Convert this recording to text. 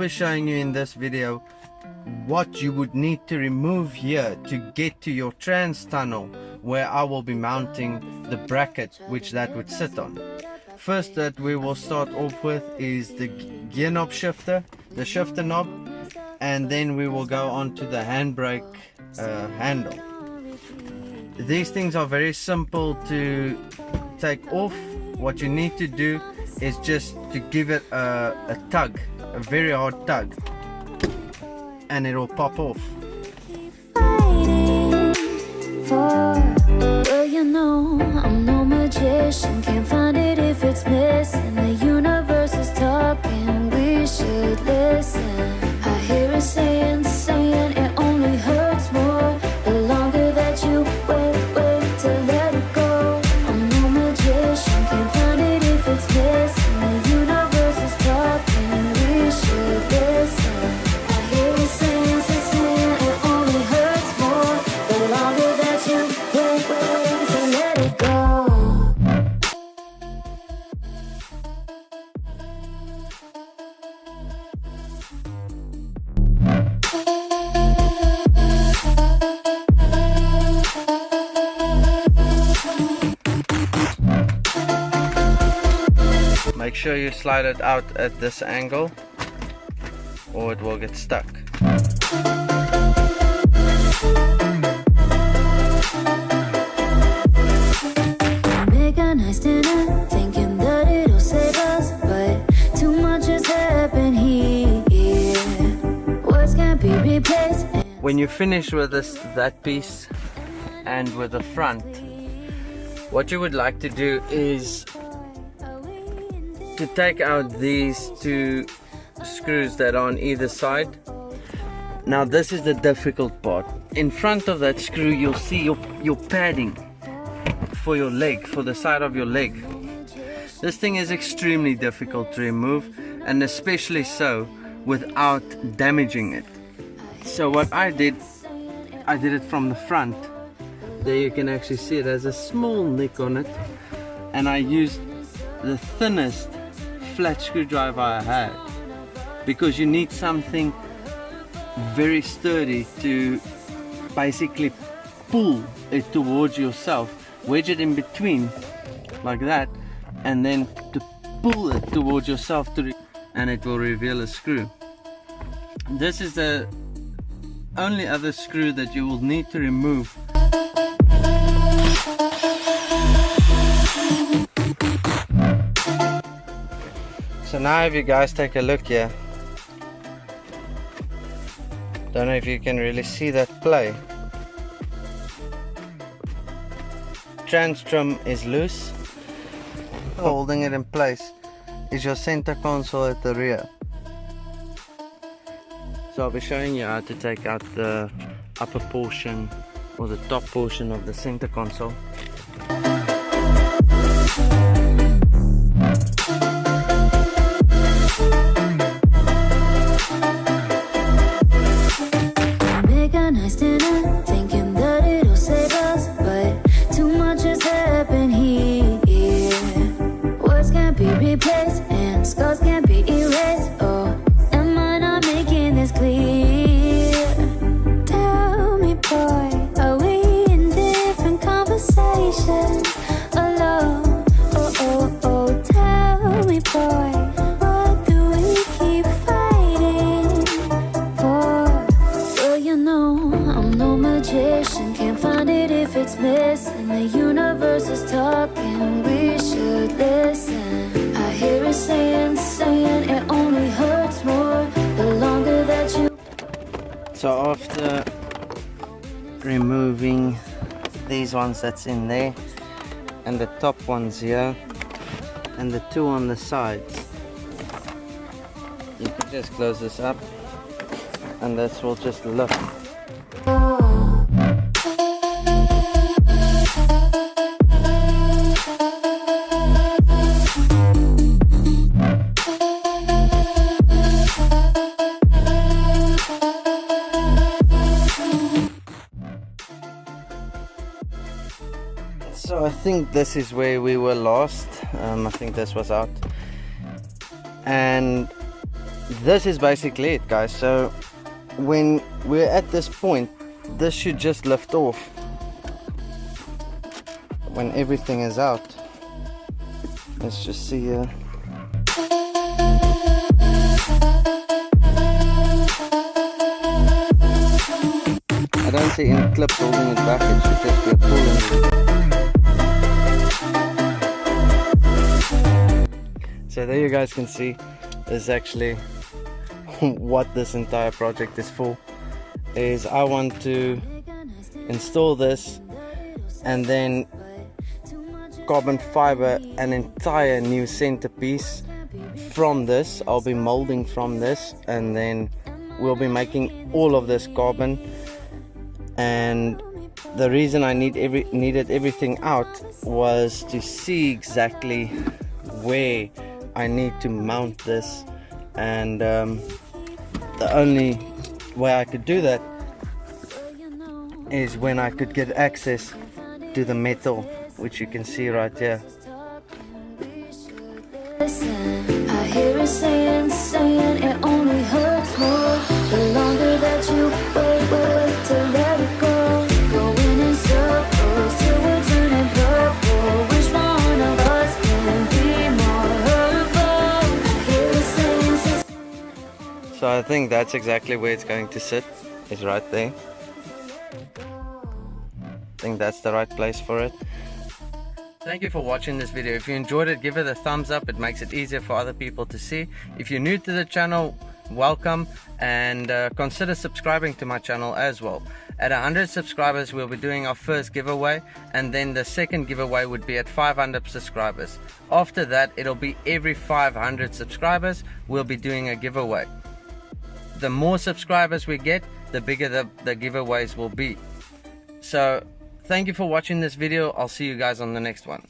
be showing you in this video what you would need to remove here to get to your trans tunnel where I will be mounting the bracket which that would sit on. First that we will start off with is the gear knob shifter, the shifter knob, and then we will go on to the handbrake handle. These things are very simple to take off. What you need to do is just to give it a tug, a very hard tug, and it will pop off. Well, you know, I'm no magician, can't find it if it's missing. The universe is talking, we should listen. I hear it saying it only hurts more the longer that you wait to let it go. I'm no magician, can't find it if it's missing. The universe is talking, we should listen. I hear it saying it only hurts more the longer that you wait to let it go. Make sure you slide it out at this angle or it will get stuck. Make a nice dinner, thinking that it'll save us, but too much has happened here. Words can't be replaced. When you finish with that piece and with the front, what you would like to do is to take out these two screws that are on either side. Now this is the difficult part. In front of that screw you'll see your padding for your leg, for the side of your leg. This thing is extremely difficult to remove, and especially so without damaging it. So what I did it from the front. There you can actually see it has a small nick on it, and I used the thinnest flat screwdriver I had, because you need something very sturdy to basically pull it towards yourself, wedge it in between like that, and then to pull it towards yourself and it will reveal a screw. This is the only other screw that you will need to remove. So now if you guys take a look here, don't know if you can really see that play. Trans trim is loose. Holding it in place is your center console at the rear. So I'll be showing you how to take out the upper portion or the top portion of the center console. Make a nice dinner, thinking that it'll save us, but too much has happened here. Words can't be replaced and scars can't be erased. Oh, am I not making this clear? Tell me, boy, are we in different conversations? Alone, oh, tell me, boy, what do we keep fighting for? Well, you know, I'm no magician, can't find it if it's missing. The universe is talking, we should listen. I hear it saying it only hurts more the longer that you. So after removing these ones that's in there and the top ones here and the two on the sides, you can just close this up and this will just lift. So I think this is where we were last. I think this was out, and this is basically it, guys. So when we're at this point, this should just lift off when everything is out. Let's just see here. I don't see any clips holding it back, it should just be a pulling. So there you guys can see, this is actually what this entire project is for. Is I want to install this and then carbon fiber an entire new centerpiece from this. I'll be molding from this, and then we'll be making all of this carbon. And the reason I needed everything out was to see exactly where I need to mount this, and the only way I could do that is when I could get access to the metal, which you can see right here. Listen, I hear it saying it only hurts more the longer that you wait to let it go. Going in circles till we're turning purple. Which one of us can be more hurtful? I hear it saying. So I think that's exactly where it's going to sit, is right there. I think that's the right place for it. Thank you for watching this video. If you enjoyed it, give it a thumbs up. It makes it easier for other people to see. If you're new to the channel, welcome, and consider subscribing to my channel as well. At 100 subscribers, we'll be doing our first giveaway, and then the second giveaway would be at 500 subscribers. After that, it'll be every 500 subscribers we'll be doing a giveaway. The more subscribers we get, the bigger the giveaways will be. So thank you for watching this video. I'll see you guys on the next one.